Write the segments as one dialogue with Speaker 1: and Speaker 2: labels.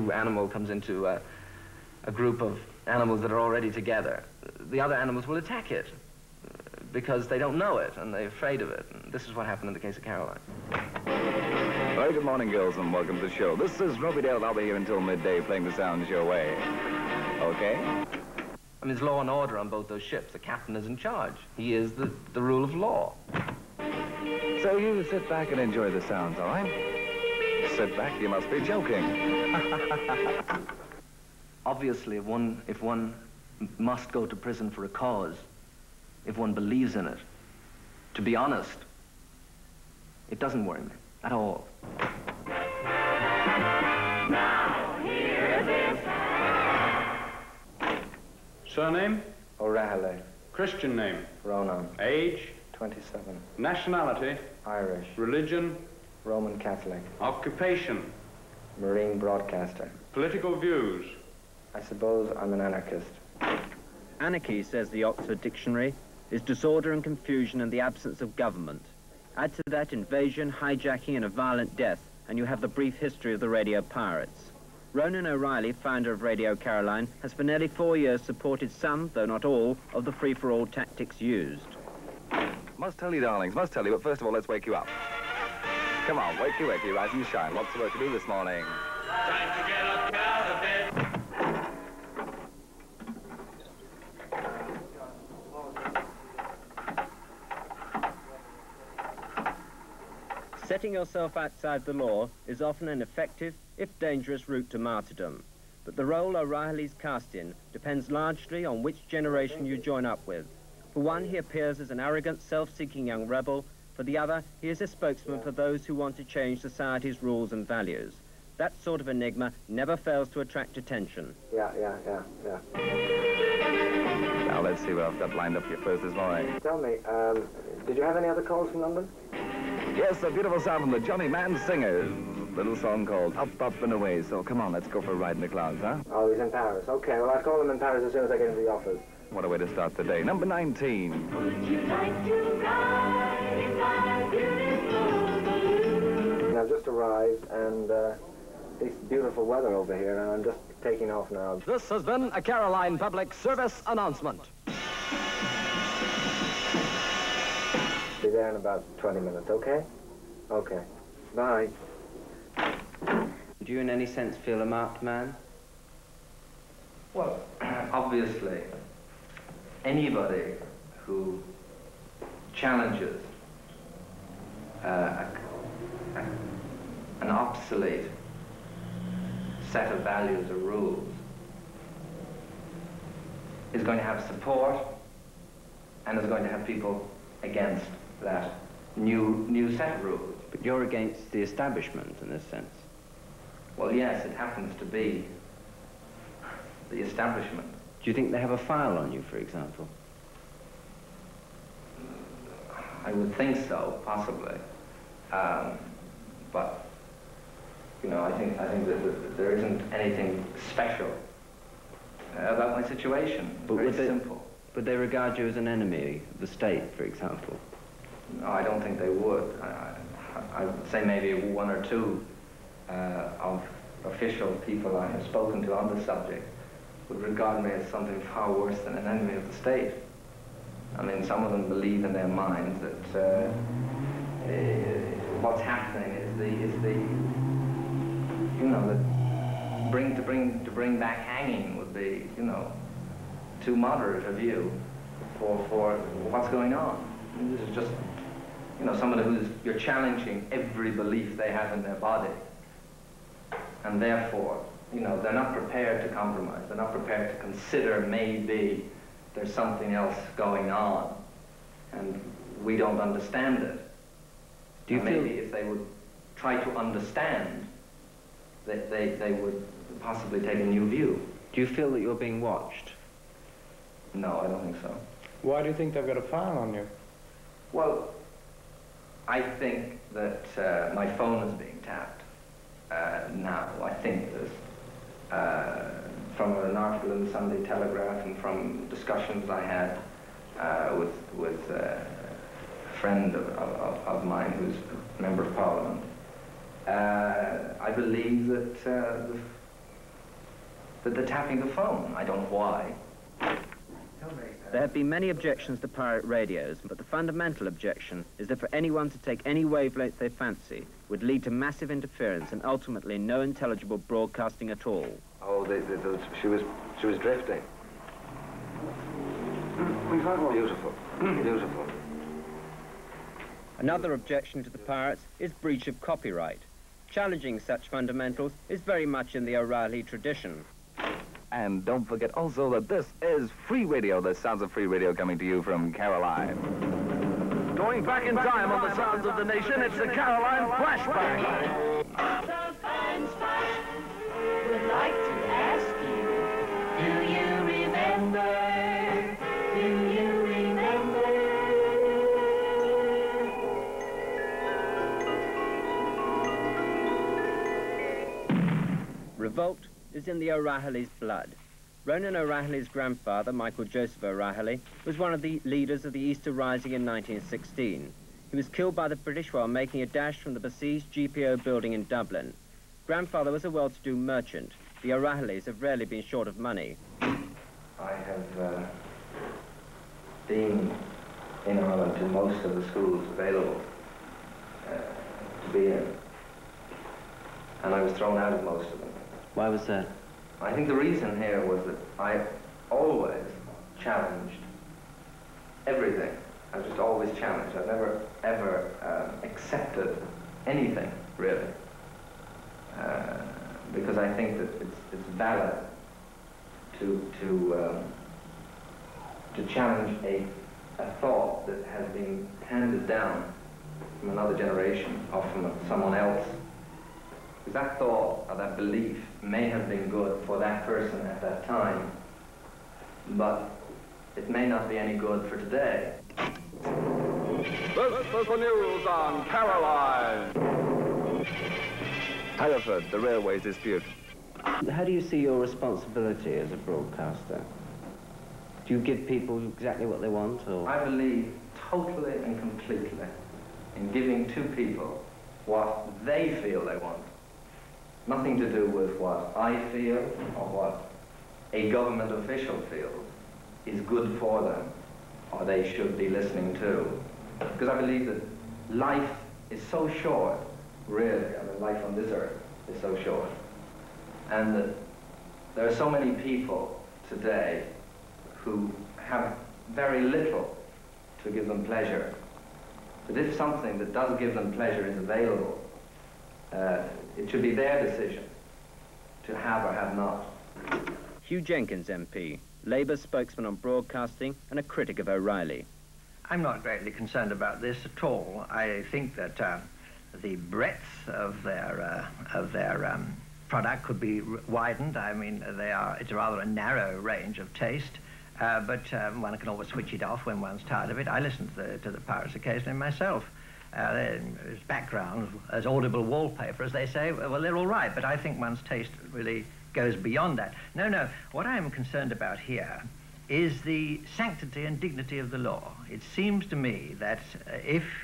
Speaker 1: new animal comes into a group of animals that are already together, the other animals will attack it because they don't know it and they're afraid of it. And this is what happened in the case of Caroline.
Speaker 2: Very good morning, girls, and welcome to the show. This is Roby Dale. I'll be here until midday playing the sounds your way. Okay?
Speaker 1: I mean, there's law and order on both those ships. The captain is in charge. He is the rule of law.
Speaker 2: So you sit back and enjoy the sounds, all right? Sit back, you must be joking.
Speaker 1: Obviously, if one must go to prison for a cause, if one believes in it, to be honest, it doesn't worry me at all.
Speaker 3: Now, hear this.
Speaker 4: Surname?
Speaker 5: Orahilly.
Speaker 4: Christian name?
Speaker 5: Ronan.
Speaker 4: Age?
Speaker 5: 27.
Speaker 4: Nationality?
Speaker 5: Irish.
Speaker 4: Religion?
Speaker 5: Roman Catholic.
Speaker 4: Occupation?
Speaker 5: Marine broadcaster.
Speaker 4: Political views?
Speaker 5: I suppose I'm an anarchist.
Speaker 6: Anarchy, says the Oxford Dictionary, is disorder and confusion and the absence of government. Add to that invasion, hijacking, and a violent death, and you have the brief history of the radio pirates. Ronan O'Reilly, founder of Radio Caroline, has for nearly 4 years supported some, though not all, of the free-for-all tactics used.
Speaker 2: Must tell you, darlings, must tell you, but first of all, let's wake you up. Come on, wakey, wakey, rise and shine. Lots of work to do this morning.
Speaker 3: Time to get up out of bed.
Speaker 6: Setting yourself outside the law is often an effective, if dangerous, route to martyrdom. But the role O'Reilly's cast in depends largely on which generation you join up with. For one, he appears as an arrogant, self-seeking young rebel. For the other, he is a spokesman for those who want to change society's rules and values. That sort of enigma never fails to attract attention.
Speaker 5: Yeah.
Speaker 2: Now, let's see what I've got lined up for you first this morning.
Speaker 5: Tell me, did you have any other calls from London?
Speaker 2: Yes, a beautiful sound from the Johnny Man Singers. Little song called Up, Up and Away. So come on, let's go for a ride in the clouds, huh?
Speaker 5: Oh, he's in Paris. Okay, well, I'll call him in Paris as soon as I get into the office.
Speaker 2: What a way to start the day. Number 19.
Speaker 3: Would you like to ride in my beautiful balloon?
Speaker 5: I've just arrived, and it's beautiful weather over here, and I'm just taking off now.
Speaker 7: This has been a Caroline Public Service announcement.
Speaker 5: Be there in about 20 minutes, okay? Okay. Bye.
Speaker 1: Do you in any sense feel a marked man? Well, obviously, anybody who challenges an obsolete set of values or rules is going to have support and is going to have people against that new set of rules.
Speaker 6: But you're against the establishment in this sense.
Speaker 1: Well, yes, it happens to be the establishment.
Speaker 6: Do you think they have a file on you, for example?
Speaker 1: I would think so, possibly. But, you know, I think that there isn't anything special about my situation.
Speaker 6: But
Speaker 1: Very simple.
Speaker 6: Would they regard you as an enemy of the state, for example?
Speaker 1: No, I don't think they would. I would say maybe one or two of official people I have spoken to on the subject would regard me as something far worse than an enemy of the state. I mean, some of them believe in their minds that what's happening is the you know, that to bring back hanging would be, you know, too moderate a view for what's going on. I mean, this is just, you know, somebody you're challenging every belief they have in their body. And therefore, you know, they're not prepared to compromise. They're not prepared to consider maybe there's something else going on and we don't understand it.
Speaker 6: Do you
Speaker 1: maybe if they would try to understand, that they would possibly take a new view.
Speaker 6: Do you feel that you're being watched?
Speaker 1: No, I don't think so.
Speaker 5: Why do you think they've got a file on you?
Speaker 1: Well, I think that my phone is being tapped now. I think this from an article in the Sunday Telegraph and from discussions I had with a friend of mine who's a member of Parliament. I believe that that they're tapping the phone. I don't know why.
Speaker 6: There have been many objections to pirate radios, but the fundamental objection is that for anyone to take any wavelength they fancy would lead to massive interference and ultimately no intelligible broadcasting at all.
Speaker 5: Oh, she was drifting. Beautiful, beautiful.
Speaker 6: Another objection to the pirates is breach of copyright. Challenging such fundamentals is very much in the O'Reilly tradition.
Speaker 2: And don't forget also that this is free radio, the sounds of free radio coming to you from Caroline.
Speaker 7: Going back in time on the sounds of the nation, it's the Caroline Flashback.
Speaker 3: The fun spot would like to ask you, do you remember? Do you remember?
Speaker 6: Revolt is in the Orahilly's blood. Ronan O'Rahilly's grandfather, Michael Joseph Orahilly, was one of the leaders of the Easter Rising in 1916. He was killed by the British while making a dash from the besieged GPO building in Dublin. Grandfather was a well-to-do merchant. The Orahillys have rarely been short of money.
Speaker 1: I have been in Ireland to most of the schools available to be in, and I was thrown out of most of them.
Speaker 6: Why was that?
Speaker 1: I think the reason here was that I always challenged everything. I was just always challenged. I've never, ever accepted anything, really. Because I think that it's valid to challenge a thought that has been handed down from another generation or from someone else. Because that thought or that belief may have been good for that person at that time, but it may not be any good for today.
Speaker 7: This is the news on Caroline.
Speaker 2: Hereford, the railways dispute.
Speaker 6: How do you see your responsibility as a broadcaster? Do you give people exactly what they want, or?
Speaker 1: I believe totally and completely in giving to people what they feel they want. Nothing to do with what I feel or what a government official feels is good for them or they should be listening to. Because I believe that life is so short, really. I mean, life on this earth is so short. And that there are so many people today who have very little to give them pleasure. But if something that does give them pleasure is available, it should be their decision to have or have not.
Speaker 6: Hugh Jenkins, MP, Labour spokesman on broadcasting and a critic of O'Reilly.
Speaker 8: I'm not greatly concerned about this at all. I think that the breadth of their product could be widened. I mean, it's rather a narrow range of taste, but one can always switch it off when one's tired of it. I listen to the pirates occasionally myself. As background, as audible wallpaper, as they say, well, they're all right, but I think one's taste really goes beyond that. No, what I'm concerned about here is the sanctity and dignity of the law. It seems to me that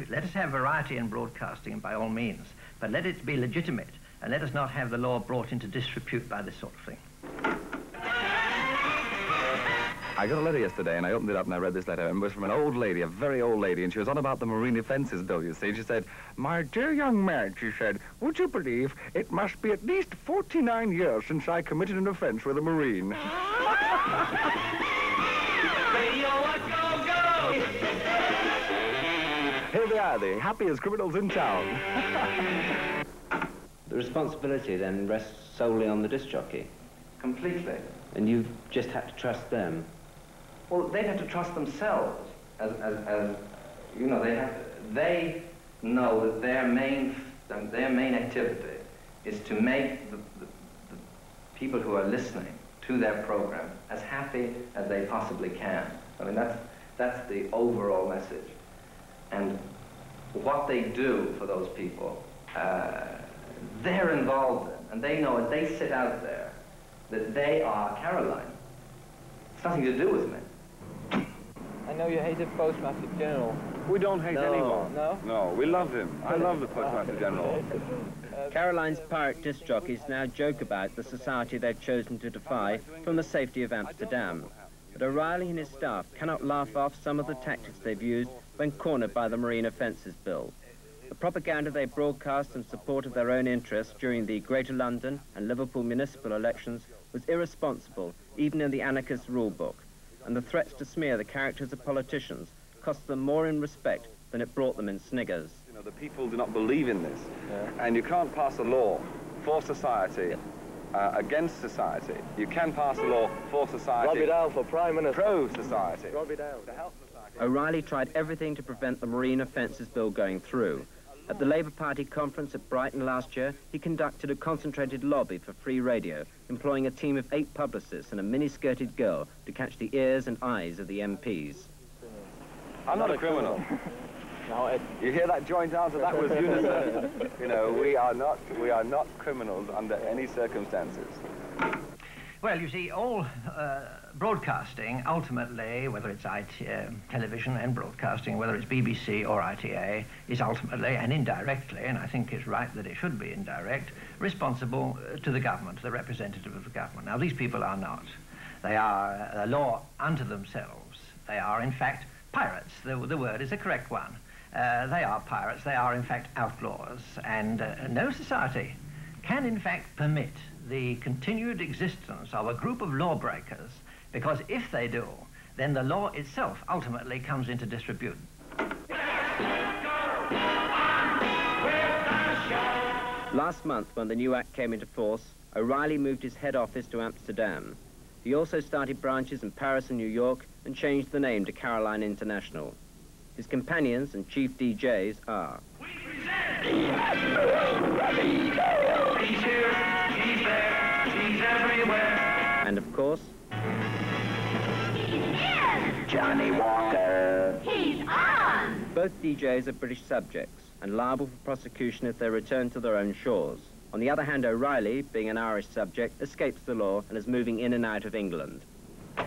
Speaker 8: let us have variety in broadcasting by all means, but let it be legitimate, and let us not have the law brought into disrepute by this sort of thing.
Speaker 2: I got a letter yesterday, and I opened it up, and I read this letter, and it was from an old lady, a very old lady, and she was on about the Marine Defences Bill, you see. She said, "My dear young man," she said, "would you believe it must be at least 49 years since I committed an offence with a Marine?" Here they are, the happiest criminals in town.
Speaker 6: The responsibility then rests solely on the disc jockey.
Speaker 1: Completely.
Speaker 6: And you've just had to trust them.
Speaker 1: Well, they have to trust themselves. As you know, they know that their main activity is to make the people who are listening to their program as happy as they possibly can. I mean, that's the overall message. And what they do for those people, they're involved in, and they know as they sit out there that they are Caroline. It's nothing to do with me.
Speaker 9: I know you hated Postmaster General.
Speaker 4: We don't hate anyone.
Speaker 6: No?
Speaker 4: No, we love him. I love the Postmaster General.
Speaker 6: Caroline's pirate disc jockeys now joke about the society they've chosen to defy from the safety of Amsterdam. But O'Reilly and his staff cannot laugh off some of the tactics they've used when cornered by the Marine Offences Bill. The propaganda they broadcast in support of their own interests during the Greater London and Liverpool municipal elections was irresponsible, even in the anarchist rule book. And the threats to smear the characters of politicians cost them more in respect than it brought them in sniggers.
Speaker 2: You know, the people do not believe in this. And you can't pass a law for society against society. You can pass a law for society.
Speaker 5: Robbie Dow for Prime Minister.
Speaker 2: Pro-society.
Speaker 5: Robbie Dow.
Speaker 2: To help society.
Speaker 6: O'Reilly tried everything to prevent the Marine Offences Bill going through. At the Labour Party conference at Brighton last year, he conducted a concentrated lobby for free radio, employing a team of 8 publicists and a mini-skirted girl to catch the ears and eyes of the MPs.
Speaker 2: I'm not a criminal.
Speaker 5: No,
Speaker 2: You hear that joint answer? That was unison. You know, we are not criminals under any circumstances.
Speaker 8: Well, you see, all broadcasting, ultimately, whether it's television and broadcasting, whether it's BBC or ITA, is ultimately and indirectly, and I think it's right that it should be indirect, responsible to the government, the representative of the government. Now, these people are not. They are a law unto themselves. They are, in fact, pirates. The word is a correct one. They are pirates. They are, in fact, outlaws. And no society can, in fact, permit the continued existence of a group of lawbreakers, because if they do, then the law itself ultimately comes into disrepute.
Speaker 6: Last month, when the new act came into force, O'Reilly moved his head office to Amsterdam. He also started branches in Paris and New York and changed the name to Caroline International. His companions and chief DJs are...
Speaker 3: He's here, he's there, he's everywhere.
Speaker 6: And of course...
Speaker 3: Johnny Walker. He's on.
Speaker 6: Both DJs are British subjects and liable for prosecution if they return to their own shores. On the other hand, O'Reilly, being an Irish subject, escapes the law and is moving in and out of England.
Speaker 5: A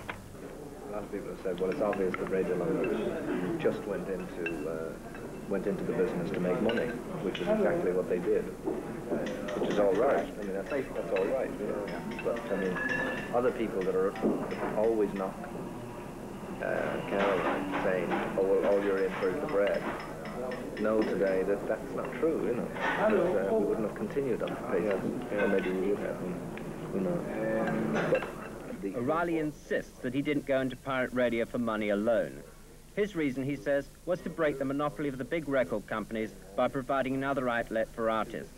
Speaker 5: lot of people have said, well, it's obvious that Radio London just went into the business to make money, which is exactly what they did, which is all right. I mean, that's all right, you know. But, I mean, other people that always knock Caroline, saying, oh, well, all you're in for is the bread, know today that that's not true, you know. Because, we wouldn't have continued on the basis, or maybe we would have, you know. But
Speaker 6: O'Reilly insists that he didn't go into pirate radio for money alone. His reason, he says, was to break the monopoly of the big record companies by providing another outlet for artists.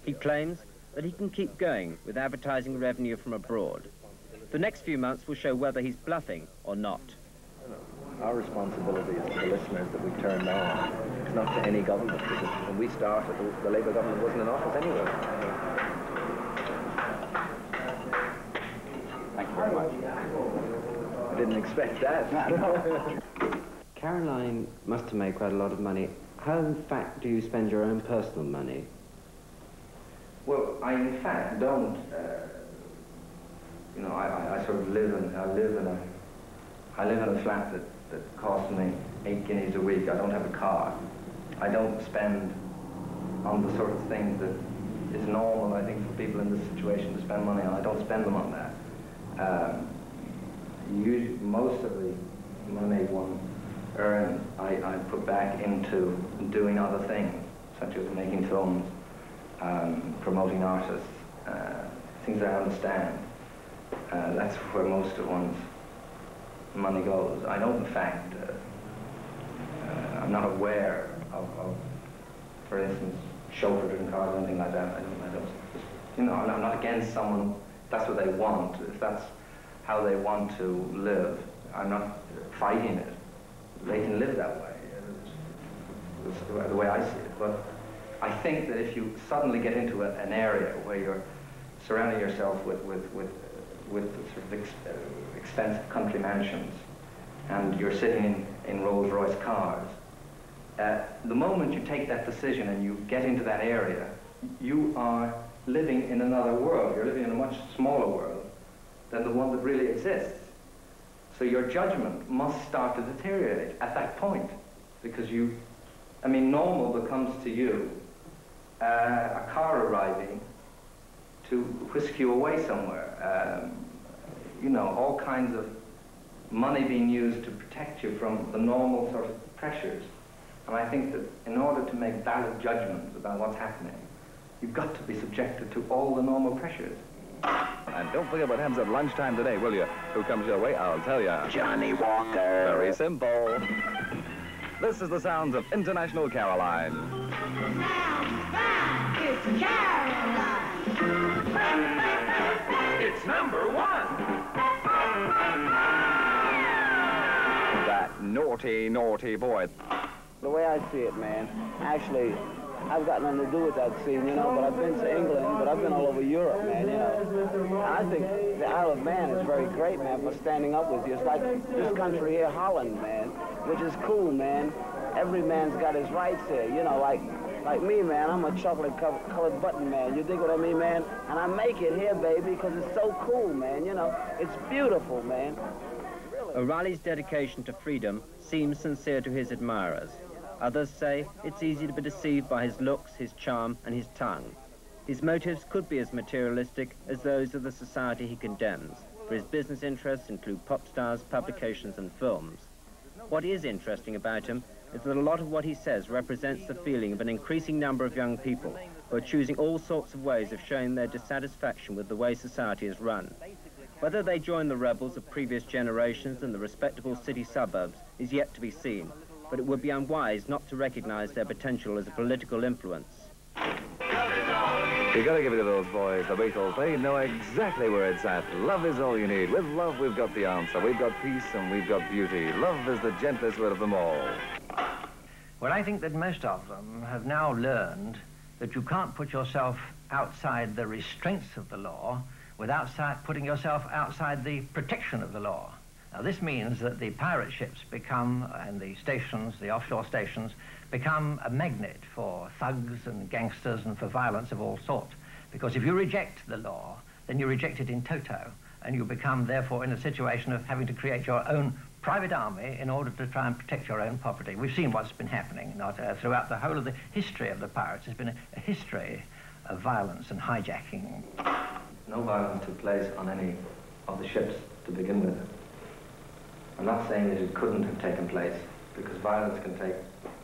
Speaker 6: He claims that he can keep going with advertising revenue from abroad. The next few months will show whether he's bluffing or not.
Speaker 5: Our responsibility is to the listeners that we've turned on. It's not to any government, because when we started, the Labour government wasn't in office anyway.
Speaker 2: Thank you very much.
Speaker 5: I didn't expect that.
Speaker 6: Caroline must have made quite a lot of money. How, in fact, do you spend your own personal money?
Speaker 1: Well, I in fact don't. You know, I sort of live in a flat that costs me 8 guineas a week. I don't have a car. I don't spend on the sort of things that is normal, I think, for people in this situation to spend money on. I don't spend them on that. Most of the money one earns, I put back into doing other things, such as making films, promoting artists, things I understand. That's where most of one's money goes. I don't, in fact, I'm not aware of, for instance, chauffeur-driven cars or anything like that. I don't, you know, I'm not against someone. If that's what they want. If that's how they want to live, I'm not fighting it. They can live that way. It's the way I see it. But I think that if you suddenly get into an area where you're surrounding yourself with sort of expensive country mansions, and you're sitting in Rolls-Royce cars, the moment you take that decision and you get into that area, you are living in another world. You're living in a much smaller world than the one that really exists. So your judgment must start to deteriorate at that point. because I mean, normal becomes to you a car arriving to whisk you away somewhere. You know, all kinds of money being used to protect you from the normal sort of pressures. And I think that in order to make valid judgments about what's happening, you've got to be subjected to all the normal pressures.
Speaker 2: And don't forget what happens at lunchtime today, will you? Who comes your way? I'll tell you.
Speaker 7: Johnny Walker.
Speaker 2: Very simple. This is the sounds of International Caroline.
Speaker 3: It's Caroline.
Speaker 7: It's number 1.
Speaker 2: That naughty, naughty boy.
Speaker 9: The way I see it, man, actually, I've got nothing to do with that scene, you know, but I've been to England, but I've been all over Europe, man, you know. And I think the Isle of Man is very great, man, for standing up with you. It's like this country here, Holland, man, which is cool, man. Every man's got his rights here, you know, like me, man, I'm a chocolate-colored button, man. You dig what I mean, man? And I make it here, baby, because it's so cool, man, you know. It's beautiful, man. Really.
Speaker 6: O'Reilly's dedication to freedom seems sincere to his admirers. Others say it's easy to be deceived by his looks, his charm, and his tongue. His motives could be as materialistic as those of the society he condemns, for his business interests include pop stars, publications, and films. What is interesting about him is that a lot of what he says represents the feeling of an increasing number of young people who are choosing all sorts of ways of showing their dissatisfaction with the way society is run. Whether they join the rebels of previous generations in the respectable city suburbs is yet to be seen, but it would be unwise not to recognize their potential as a political influence.
Speaker 2: You gotta give it to those boys, the Beatles. They know exactly where it's at. Love is all you need. With love, we've got the answer. We've got peace and we've got beauty. Love is the gentlest word of them all.
Speaker 8: Well, I think that most of them have now learned that you can't put yourself outside the restraints of the law without putting yourself outside the protection of the law. Now, this means that the pirate ships become, and the stations, the offshore stations, become a magnet for thugs and gangsters and for violence of all sorts. Because if you reject the law, then you reject it in toto, and you become, therefore, in a situation of having to create your own private army in order to try and protect your own property. We've seen what's been happening throughout the whole of the history of the pirates. There's been a history of violence and hijacking.
Speaker 1: No violence took place on any of the ships to begin with. I'm not saying that it couldn't have taken place, because violence can take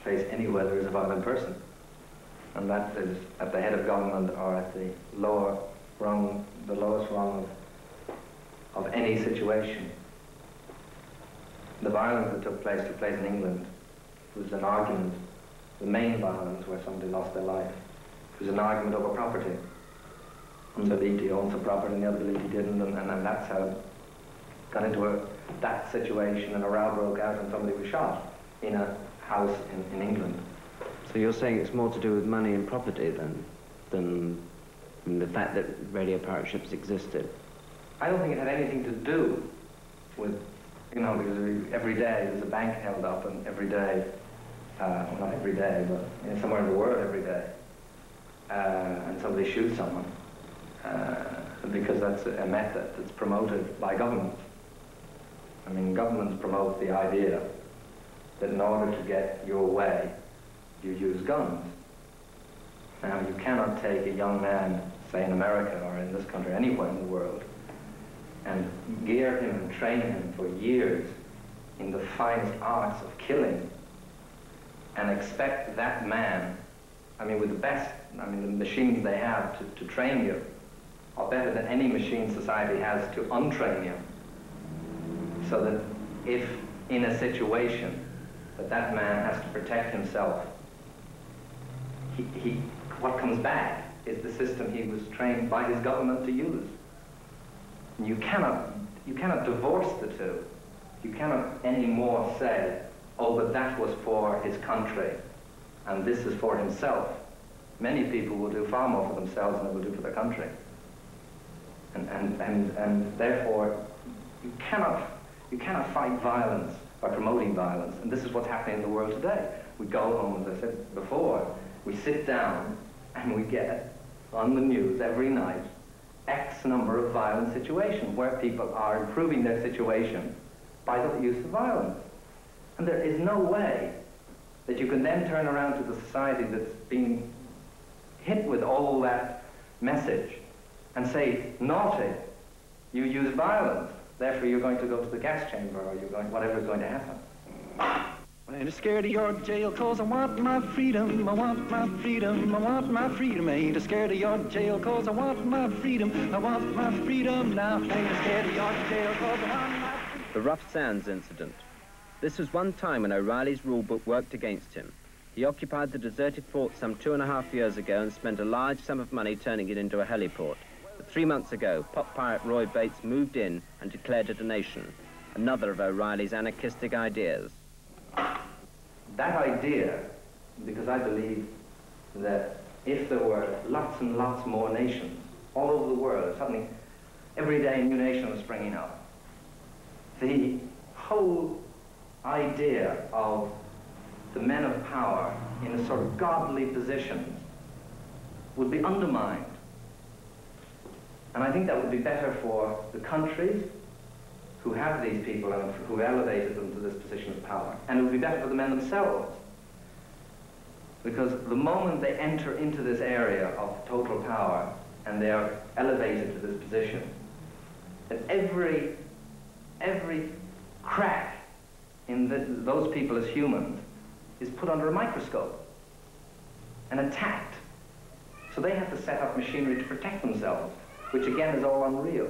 Speaker 1: place anywhere there is a violent person. And that is at the head of government or at the lower rung, the lowest rung of any situation. The violence that took place in England was an argument, the main violence where somebody lost their life. It was an argument over property. One believed he owns the property and the other believed he didn't, and that's how it got into that situation, and a row broke out and somebody was shot in a house in England.
Speaker 10: So you're saying it's more to do with money and property than the fact that radio pirate ships existed?
Speaker 1: I don't think it had anything to do with, you know, because every day there's a bank held up, and every day, well, not every day, but somewhere in the world every day, and somebody shoots someone, because that's a method that's promoted by governments. I mean, governments promote the idea that in order to get your way, you use guns. Now, you cannot take a young man, say in America or in this country, anywhere in the world, and gear him and train him for years in the finest arts of killing, and expect that man, I mean, with the best, I mean, the machines they have to train you are better than any machine society has to untrain you. So that if in a situation that man has to protect himself, what comes back is the system he was trained by his government to use. And you cannot divorce the two. You cannot anymore say, oh, but that was for his country and this is for himself. Many people will do far more for themselves than they will do for their country. And therefore, you cannot fight violence by promoting violence. And this is what's happening in the world today. We go home, as I said before, we sit down and we get on the news every night X number of violent situations where people are improving their situation by the use of violence. And there is no way that you can then turn around to the society that's being hit with all that message and say, naughty, you use violence, therefore you're going to go to the gas chamber, or you're going, whatever's going to happen.
Speaker 11: I ain't scared of your jail, 'cause I want my freedom, I want my freedom, I want my freedom. I ain't scared of your jail, 'cause I want my freedom, I want my freedom now. I ain't scared of your jail, 'cause I want my freedom.
Speaker 6: The Rough Sands incident. This was one time when O'Reilly's rule book worked against him. He occupied the deserted fort some 2.5 years ago and spent a large sum of money turning it into a heliport. But 3 months ago, pop pirate Roy Bates moved in and declared it a nation. Another of O'Reilly's anarchistic ideas.
Speaker 1: That idea, because I believe that if there were lots and lots more nations all over the world, suddenly every day a new nation was springing up, the whole idea of the men of power in a sort of godly position would be undermined. And I think that would be better for the countries who have these people and who elevated them to this position of power. And it would be better for the men themselves. Because the moment they enter into this area of total power and they are elevated to this position, that every crack in those people as humans is put under a microscope and attacked. So they have to set up machinery to protect themselves, which again is all unreal.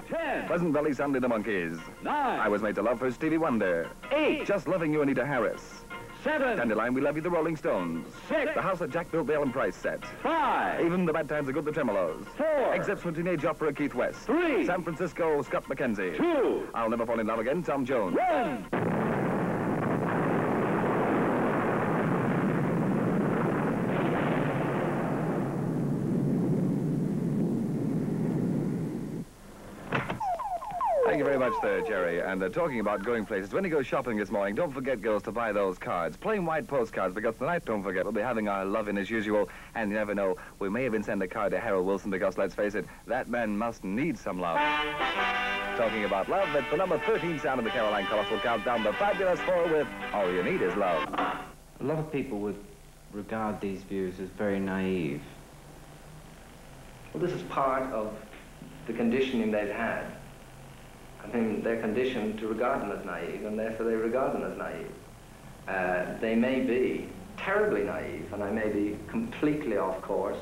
Speaker 2: 10. Pleasant Valley, Sandy the Monkeys. 9. I Was Made to Love for Stevie Wonder. 8. Just Loving You, Anita Harris.
Speaker 11: 7.
Speaker 2: Dandelion, We Love You, the Rolling Stones.
Speaker 11: 6.
Speaker 2: The House That Jack Built, the Ellen Price Set.
Speaker 11: 5.
Speaker 2: Even the Bad Times Are Good, the Tremolos.
Speaker 11: 4.
Speaker 2: Excerpts from Teenage Opera, Keith West.
Speaker 11: 3.
Speaker 2: San Francisco, Scott McKenzie.
Speaker 11: 2.
Speaker 2: I'll Never Fall in Love Again, Tom Jones.
Speaker 11: 1.
Speaker 2: Thank you very much there, Jerry. And talking about going places, when you go shopping this morning, don't forget, girls, to buy those cards. Plain white postcards, because tonight, don't forget, we'll be having our love-in as usual. And you never know, we may even send a card to Harold Wilson, because, let's face it, that man must need some love. Talking about love, that's the number 13 sound of the Caroline Colossal Countdown, the Fabulous Four with All You Need Is Love.
Speaker 10: A lot of people would regard these views as very naive.
Speaker 1: Well, this is part of the conditioning they've had. I mean, they're conditioned to regard them as naive, and therefore they regard them as naive. They may be terribly naive, and I may be completely off course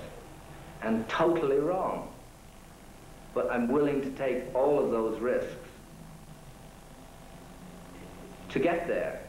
Speaker 1: and totally wrong. But I'm willing to take all of those risks to get there.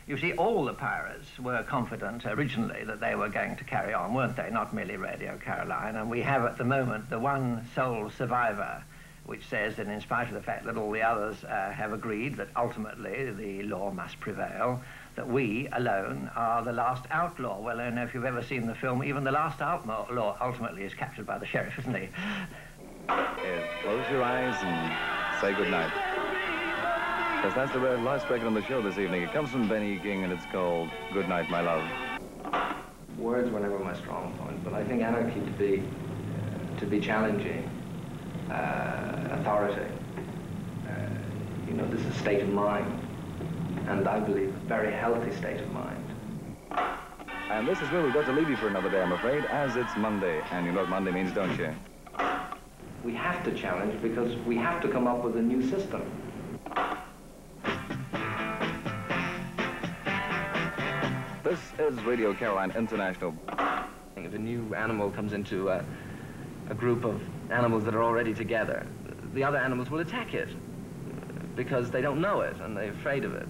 Speaker 8: You see, all the pirates were confident originally that they were going to carry on, weren't they? Not merely Radio Caroline. And we have at the moment the one sole survivor, which says that in spite of the fact that all the others have agreed that ultimately the law must prevail, that we alone are the last outlaw. Well, I don't know if you've ever seen the film, even the last outlaw ultimately is captured by the sheriff, isn't he?
Speaker 2: Yes, close your eyes and say goodnight. Because that's the last record on the show this evening. It comes from Benny King, and it's called Good Night, My Love.
Speaker 1: Words were never my strong point, but I think anarchy to be challenging authority. You know, this is a state of mind, and I believe a very healthy state of mind.
Speaker 2: And this is where we've got to leave you for another day, I'm afraid, as it's Monday. And you know what Monday means, don't you?
Speaker 1: We have to challenge because we have to come up with a new system.
Speaker 2: This is Radio Caroline International.
Speaker 1: If a new animal comes into a group of animals that are already together, the other animals will attack it because they don't know it and they're afraid of it.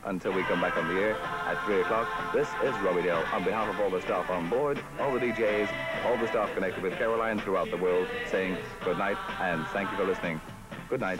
Speaker 2: Until we come back on the air at 3 o'clock, this is Robbie Dale. On behalf of all the staff on board, all the DJs, all the staff connected with Caroline throughout the world, saying good night and thank you for listening. Good night.